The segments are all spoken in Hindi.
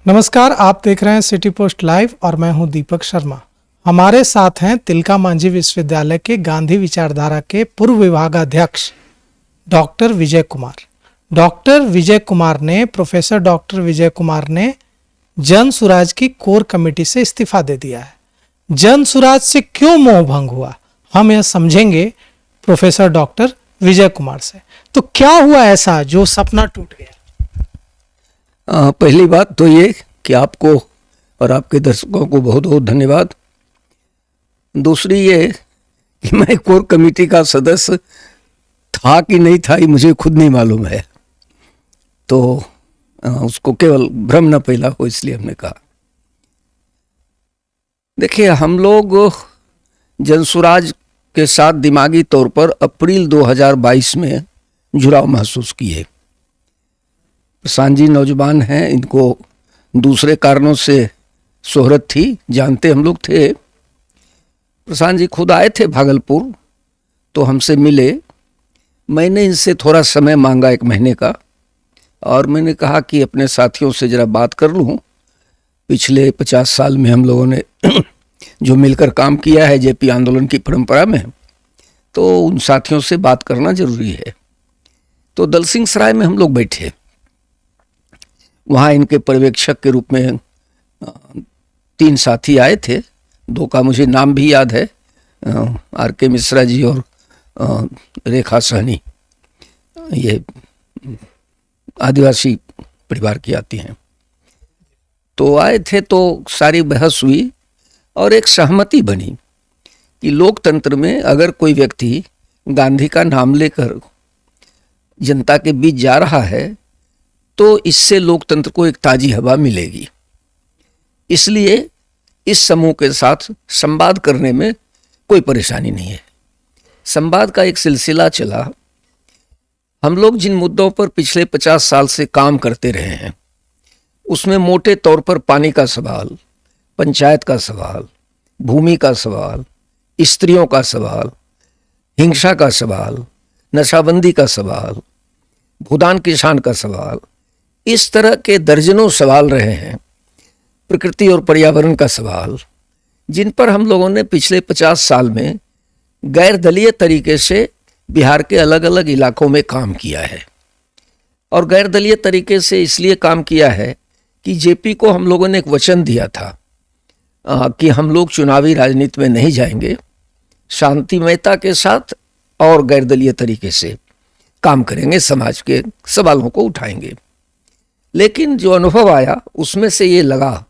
नमस्कार, आप देख रहे हैं सिटी पोस्ट लाइव और मैं हूं दीपक शर्मा। हमारे साथ हैं तिलका मांझी विश्वविद्यालय के गांधी विचारधारा के पूर्व विभागाध्यक्ष doctor Vijay Kumar. Professor doctor Vijay Kumar ने जन सुराज की कोर कमेटी से इस्तीफा दे दिया है। जन सुराज से क्यों मोह भंग हुआ, हम यह समझेंगे प्रोफेसर डॉक्टर विजय कुमार से। तो क्या हुआ ऐसा जो सपना टूट गया? पहली बात तो ये कि आपको और आपके दर्शकों को बहुत बहुत धन्यवाद। दूसरी ये कि मैं कोर कमेटी का सदस्य था कि नहीं था ये मुझे खुद नहीं मालूम है, तो उसको केवल भ्रम न फैला हो इसलिए हमने कहा। देखिए, हम लोग जनसुराज के साथ दिमागी तौर पर अप्रैल 2022 में जुड़ाव महसूस किए। प्रशांत जी नौजवान हैं, इनको दूसरे कारणों से शोहरत थी, जानते हम लोग थे। प्रशांत जी खुद आए थे भागलपुर, तो हमसे मिले। मैंने इनसे थोड़ा समय मांगा 1 महीने का, और मैंने कहा कि अपने साथियों से ज़रा बात कर लूँ। पिछले 50 साल में हम लोगों ने जो मिलकर काम किया है जेपी आंदोलन की परंपरा में, तो उन साथियों से बात करना जरूरी है। तो दल सिंह सराय में हम लोग बैठे। वहाँ इनके पर्यवेक्षक के रूप में 3 साथी आए थे। 2 का मुझे नाम भी याद है, आर.के. मिश्रा जी और रेखा सहनी। ये आदिवासी परिवार की आती हैं। तो आए थे, तो सारी बहस हुई और एक सहमति बनी कि लोकतंत्र में अगर कोई व्यक्ति गांधी का नाम लेकर जनता के बीच जा रहा है तो इससे लोकतंत्र को एक ताजी हवा मिलेगी। इसलिए इस समूह के साथ संवाद करने में कोई परेशानी नहीं है। संवाद का एक सिलसिला चला। हम लोग जिन मुद्दों पर पिछले 50 साल से काम करते रहे हैं, उसमें मोटे तौर पर पानी का सवाल, पंचायत का सवाल, भूमि का सवाल, स्त्रियों का सवाल, हिंसा का सवाल, नशाबंदी का सवाल, भूदान किसान का सवाल, इस तरह के दर्जनों सवाल रहे हैं। प्रकृति और पर्यावरण का सवाल, जिन पर हम लोगों ने पिछले 50 साल में गैर दलीय तरीके से बिहार के अलग अलग इलाकों में काम किया है। और गैर दलीय तरीके से इसलिए काम किया है कि जेपी को हम लोगों ने एक वचन दिया था कि हम लोग चुनावी राजनीति में नहीं जाएंगे, शांतिमयता के साथ और गैर दलीय तरीके से काम करेंगे, समाज के सवालों को उठाएंगे। लेकिन जो अनुभव आया उसमें से ये लगा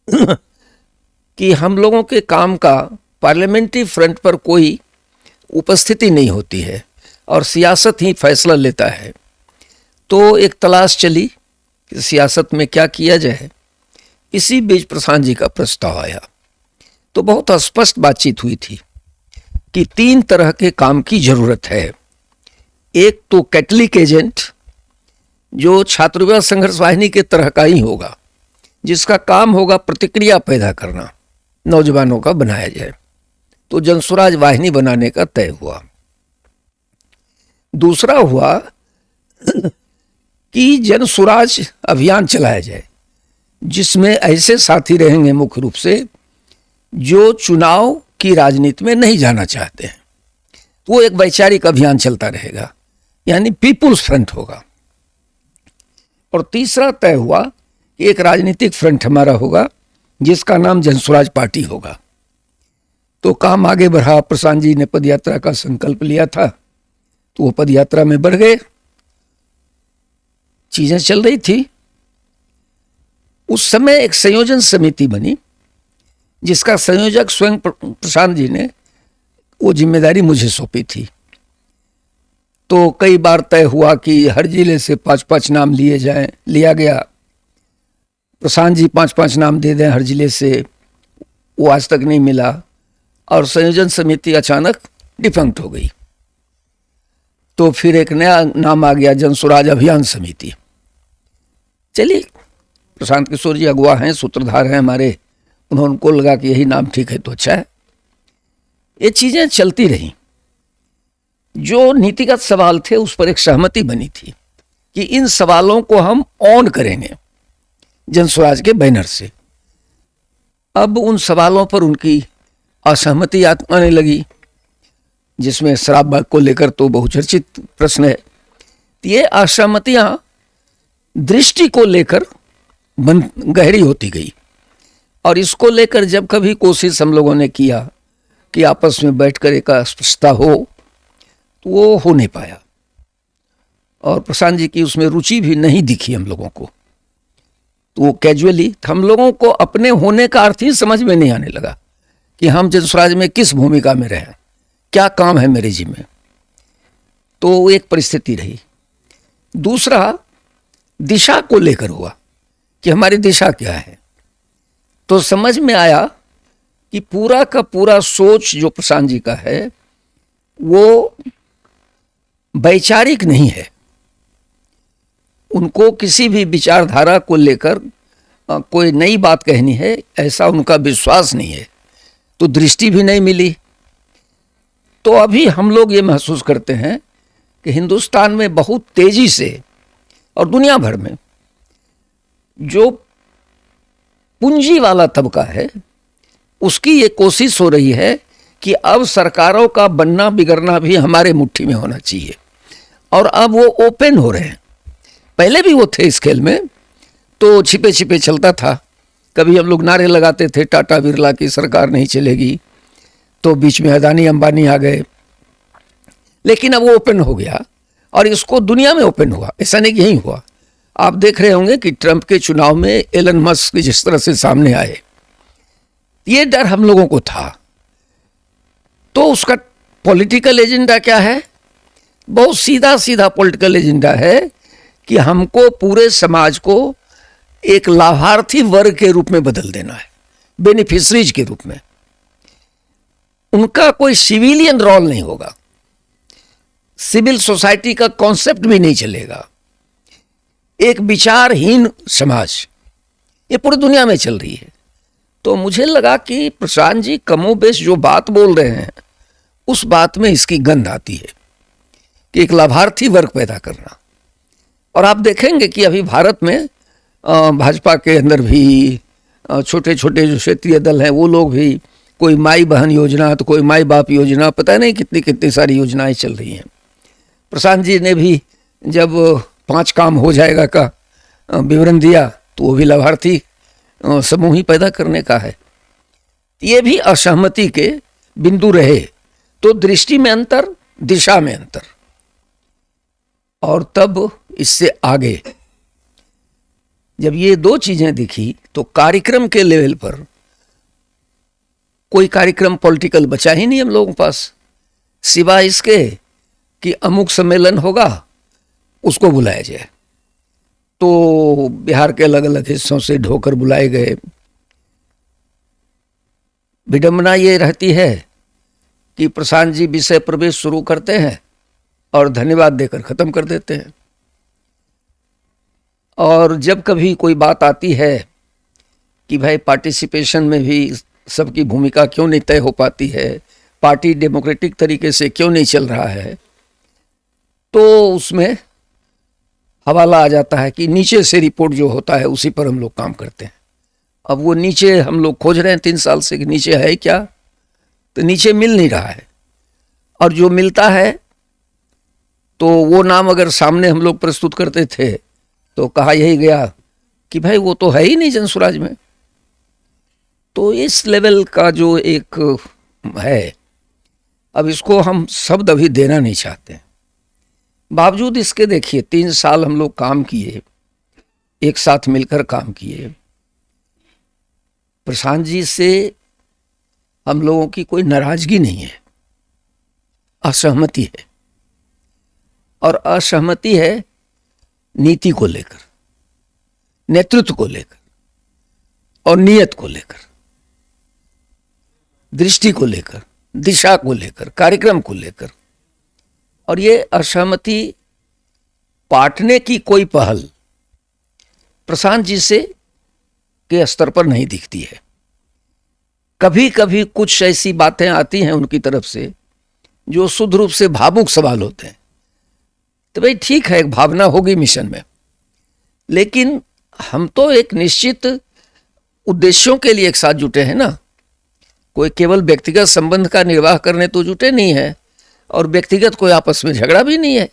कि हम लोगों के काम का पार्लियामेंट्री फ्रंट पर कोई उपस्थिति नहीं होती है और सियासत ही फैसला लेता है। तो एक तलाश चली कि सियासत में क्या किया जाए। इसी बीच प्रशांत जी का प्रस्ताव आया। तो बहुत स्पष्ट बातचीत हुई थी कि 3 तरह के काम की जरूरत है। एक तो कैटलिक एजेंट, जो छात्रवृत्ति संघर्ष वाहिनी के तरह का ही होगा, जिसका काम होगा प्रतिक्रिया पैदा करना, नौजवानों का बनाया जाए। तो जनसुराज वाहिनी बनाने का तय हुआ। दूसरा हुआ कि जनसुराज अभियान चलाया जाए, जिसमें ऐसे साथी रहेंगे मुख्य रूप से जो चुनाव की राजनीति में नहीं जाना चाहते हैं। वो एक वैचारिक अभियान चलता रहेगा, यानी पीपुल्स फ्रंट होगा। और तीसरा तय हुआ कि एक राजनीतिक फ्रंट हमारा होगा जिसका नाम जनसुराज पार्टी होगा। तो काम आगे बढ़ा। प्रशांत जी ने पदयात्रा का संकल्प लिया था, तो वो पदयात्रा में बढ़ गए। चीजें चल रही थी। उस समय एक संयोजन समिति बनी, जिसका संयोजक स्वयं प्रशांत जी ने वो जिम्मेदारी मुझे सौंपी थी। तो कई बार तय हुआ कि हर जिले से 5-5 नाम लिए जाएं। लिया गया। प्रशांत जी 5-5 नाम दे दें हर जिले से, वो आज तक नहीं मिला। और संयोजन समिति अचानक डिफंक्ट हो गई। तो फिर एक नया नाम आ गया, जनसुराज अभियान समिति। चलिए, प्रशांत किशोर जी अगुआ हैं, सूत्रधार हैं हमारे, उनको लगा कि यही नाम ठीक है तो अच्छा है। ये चीजें चलती रहीं। जो नीतिगत सवाल थे उस पर एक सहमति बनी थी कि इन सवालों को हम ऑन करेंगे। जन स्वराज के बैनर से। अब उन सवालों पर उनकी असहमति आने लगी, जिसमें शराब को लेकर तो बहुचर्चित प्रश्न है। ये असहमतियां दृष्टि को लेकर गहरी होती गई, और इसको लेकर जब कभी कोशिश हम लोगों ने किया कि आपस में बैठकर एक स्पष्टता हो, तो वो हो नहीं पाया, और प्रशांत जी की उसमें रुचि भी नहीं दिखी हम लोगों को। तो वो कैजुअली हम लोगों को अपने होने का अर्थ ही समझ में नहीं आने लगा कि हम जनस्वराज में किस भूमिका में रहे, क्या काम है मेरे जी में। तो एक परिस्थिति रही। दूसरा, दिशा को लेकर हुआ कि हमारी दिशा क्या है। तो समझ में आया कि पूरा का पूरा सोच जो प्रशांत जी का है वो वैचारिक नहीं है। उनको किसी भी विचारधारा को लेकर कोई नई बात कहनी है, ऐसा उनका विश्वास नहीं है, तो दृष्टि भी नहीं मिली। तो अभी हम लोग ये महसूस करते हैं कि हिंदुस्तान में बहुत तेजी से और दुनिया भर में जो पूंजी वाला तबका है, उसकी ये कोशिश हो रही है कि अब सरकारों का बनना बिगड़ना भी हमारे मुट्ठी में होना चाहिए, और अब वो ओपन हो रहे हैं। पहले भी वो थे इस खेल में, तो छिपे छिपे चलता था। कभी हम लोग नारे लगाते थे टाटा बिरला की सरकार नहीं चलेगी, तो बीच में अदानी अंबानी आ गए, लेकिन अब वो ओपन हो गया, और इसको दुनिया में ओपन हुआ। ऐसा नहीं कि यहीं हुआ। आप देख रहे होंगे कि ट्रंप के चुनाव में एलन मस्क जिस तरह से सामने आए, ये डर हम लोगों को था। तो उसका पॉलिटिकल एजेंडा क्या है? बहुत सीधा सीधा पॉलिटिकल एजेंडा है कि हमको पूरे समाज को एक लाभार्थी वर्ग के रूप में बदल देना है, बेनिफिशरीज के रूप में। उनका कोई सिविलियन रोल नहीं होगा, सिविल सोसाइटी का कॉन्सेप्ट भी नहीं चलेगा। एक विचारहीन समाज, ये पूरी दुनिया में चल रही है। तो मुझे लगा कि प्रशांत जी कमोबेश जो बात बोल रहे हैं, उस बात में इसकी गंध आती है कि एक लाभार्थी वर्ग पैदा करना। और आप देखेंगे कि अभी भारत में भाजपा के अंदर भी छोटे छोटे जो क्षेत्रीय दल हैं, वो लोग भी कोई माई बहन योजना, तो कोई माई बाप योजना, पता नहीं कितनी कितनी सारी योजनाएं चल रही हैं। प्रशांत जी ने भी जब 5 काम हो जाएगा का विवरण दिया, तो वो भी लाभार्थी समूह ही पैदा करने का है। ये भी असहमति के बिंदु रहे। तो दृष्टि में अंतर, दिशा में अंतर, और तब इससे आगे जब ये 2 चीजें दिखी, तो कार्यक्रम के लेवल पर कोई कार्यक्रम पॉलिटिकल बचा ही नहीं हम लोगों के पास, सिवाय इसके कि अमुक सम्मेलन होगा, उसको बुलाया जाए। तो बिहार के अलग अलग हिस्सों से ढोकर बुलाए गए। विडंबना ये रहती है कि प्रशांत जी विषय प्रवेश शुरू करते हैं और धन्यवाद देकर खत्म कर देते हैं। और जब कभी कोई बात आती है कि भाई पार्टिसिपेशन में भी सबकी भूमिका क्यों नहीं तय हो पाती है, पार्टी डेमोक्रेटिक तरीके से क्यों नहीं चल रहा है, तो उसमें हवाला आ जाता है कि नीचे से रिपोर्ट जो होता है उसी पर हम लोग काम करते हैं। अब वो नीचे हम लोग खोज रहे हैं 3 साल से कि नीचे है क्या, तो नीचे मिल नहीं रहा है। और जो मिलता है तो वो नाम अगर सामने हम लोग प्रस्तुत करते थे तो कहा यही गया कि भाई वो तो है ही नहीं जनस्वराज में। तो इस लेवल का जो एक है, अब इसको हम शब्द अभी देना नहीं चाहते। बावजूद इसके देखिए 3 साल हम लोग काम किए, एक साथ मिलकर काम किए। प्रशांत जी से हम लोगों की कोई नाराजगी नहीं है, असहमति है। और असहमति है नीति को लेकर, नेतृत्व को लेकर, और नियत को लेकर, दृष्टि को लेकर, दिशा को लेकर, कार्यक्रम को लेकर। और ये असहमति पाटने की कोई पहल प्रशांत जी से के स्तर पर नहीं दिखती है। कभी कभी कुछ ऐसी बातें आती हैं उनकी तरफ से जो शुद्ध रूप से भावुक सवाल होते हैं, तो भाई ठीक है, एक भावना होगी मिशन में, लेकिन हम तो एक निश्चित उद्देश्यों के लिए एक साथ जुटे हैं ना, कोई केवल व्यक्तिगत संबंध का निर्वाह करने तो जुटे नहीं है, और व्यक्तिगत कोई आपस में झगड़ा भी नहीं है।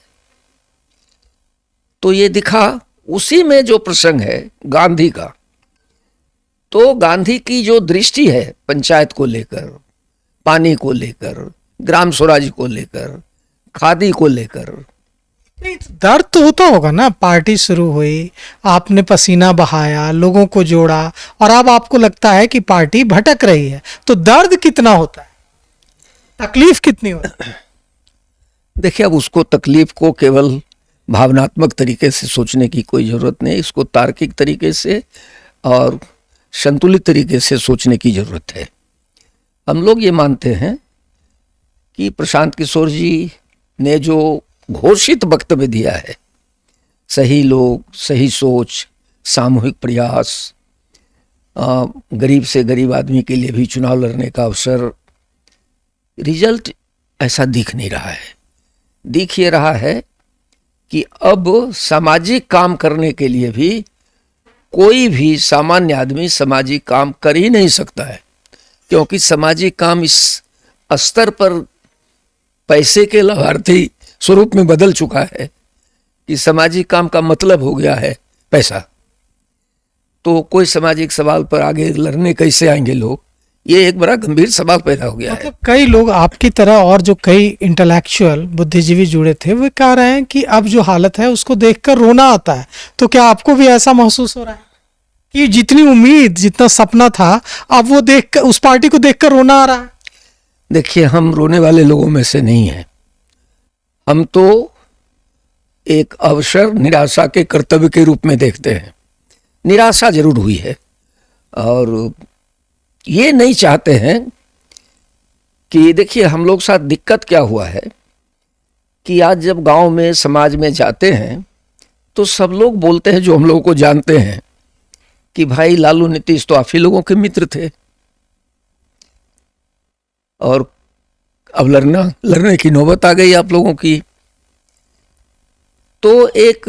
तो ये दिखा उसी में जो प्रसंग है गांधी का, तो गांधी की जो दृष्टि है पंचायत को लेकर, पानी को लेकर, ग्राम स्वराज को लेकर, खादी को लेकर, दर्द तो होता होगा ना। पार्टी शुरू हुई, आपने पसीना बहाया, लोगों को जोड़ा, और अब आपको लगता है कि पार्टी भटक रही है, तो दर्द कितना होता है, तकलीफ कितनी होती है? देखिए, अब उसको तकलीफ को केवल भावनात्मक तरीके से सोचने की कोई जरूरत नहीं, इसको तार्किक तरीके से और संतुलित तरीके से सोचने की जरूरत है। हम लोग ये मानते हैं कि प्रशांत किशोर जी ने जो घोषित वक्तव्य दिया है, सही लोग, सही सोच, सामूहिक प्रयास, गरीब से गरीब आदमी के लिए भी चुनाव लड़ने का अवसर, रिजल्ट ऐसा दिख नहीं रहा है। दिख ये रहा है कि अब सामाजिक काम करने के लिए भी कोई भी सामान्य आदमी सामाजिक काम कर ही नहीं सकता है, क्योंकि सामाजिक काम इस स्तर पर पैसे के लाभार्थी स्वरूप में बदल चुका है कि सामाजिक काम का मतलब हो गया है पैसा। तो कोई सामाजिक सवाल पर आगे लड़ने कैसे आएंगे लोग, ये एक बड़ा गंभीर सवाल पैदा हो गया है। कई लोग आपकी तरह और जो कई इंटेलेक्चुअल बुद्धिजीवी जुड़े थे, वे कह रहे हैं कि अब जो हालत है उसको देखकर रोना आता है। तो क्या आपको भी ऐसा महसूस हो रहा है कि जितनी उम्मीद, जितना सपना था, अब वो देखकर, उस पार्टी को देखकर रोना आ रहा है? देखिए, हम रोने वाले लोगों में से नहीं हैं। हम तो एक अवसर निराशा के कर्तव्य के रूप में देखते हैं। निराशा जरूर हुई है, और ये नहीं चाहते हैं कि, देखिए हम लोग साथ दिक्कत क्या हुआ है कि आज जब गांव में, समाज में जाते हैं तो सब लोग बोलते हैं, जो हम लोगों को जानते हैं, कि भाई लालू नीतीश तो आप ही लोगों के मित्र थे, और अब लड़ने की नौबत आ गई आप लोगों की। तो एक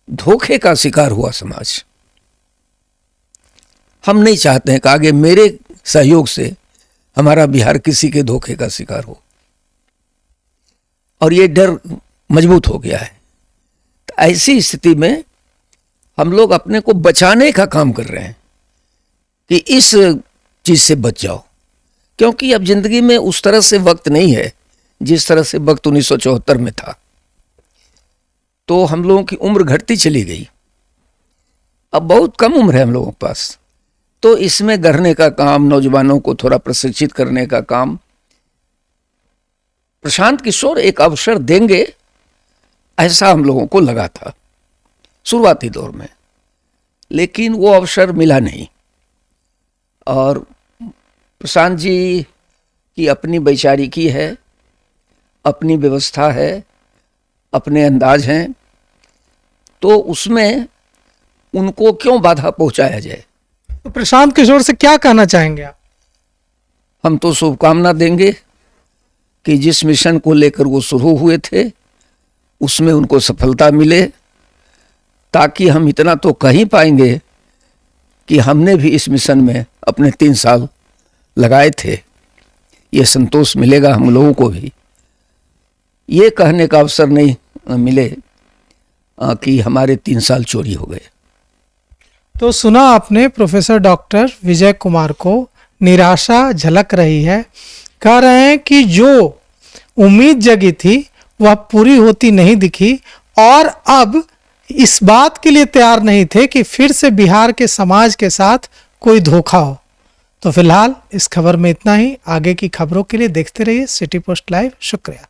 धोखे का शिकार हुआ समाज। हम नहीं चाहते हैं कि आगे मेरे सहयोग से हमारा बिहार किसी के धोखे का शिकार हो, और ये डर मजबूत हो गया है। तो ऐसी स्थिति में हम लोग अपने को बचाने का काम कर रहे हैं कि इस चीज से बच जाओ, क्योंकि अब जिंदगी में उस तरह से वक्त नहीं है जिस तरह से वक्त 1974 में था। तो हम लोगों की उम्र घटती चली गई, अब बहुत कम उम्र है हम लोगों के पास। तो इसमें गढ़ने का काम, नौजवानों को थोड़ा प्रशिक्षित करने का काम प्रशांत किशोर एक अवसर देंगे, ऐसा हम लोगों को लगा था शुरुआती दौर में, लेकिन वो अवसर मिला नहीं। और प्रशांत जी की अपनी वैचारिकी है, अपनी व्यवस्था है, अपने अंदाज हैं, तो उसमें उनको क्यों बाधा पहुंचाया जाए। तो प्रशांत किशोर से क्या कहना चाहेंगे आप? हम तो शुभकामना देंगे कि जिस मिशन को लेकर वो शुरू हुए थे उसमें उनको सफलता मिले, ताकि हम इतना तो कह ही पाएंगे कि हमने भी इस मिशन में अपने 3 साल लगाए थे। ये संतोष मिलेगा हम लोगों को भी। ये कहने का अवसर नहीं मिले कि हमारे 3 साल चोरी हो गए। तो सुना आपने प्रोफेसर डॉक्टर विजय कुमार को, निराशा झलक रही है। कह रहे हैं कि जो उम्मीद जगी थी वह पूरी होती नहीं दिखी, और अब इस बात के लिए तैयार नहीं थे कि फिर से बिहार के समाज के साथ कोई धोखा हो। तो फिलहाल इस खबर में इतना ही। आगे की खबरों के लिए देखते रहिए सिटी पोस्ट लाइव। शुक्रिया।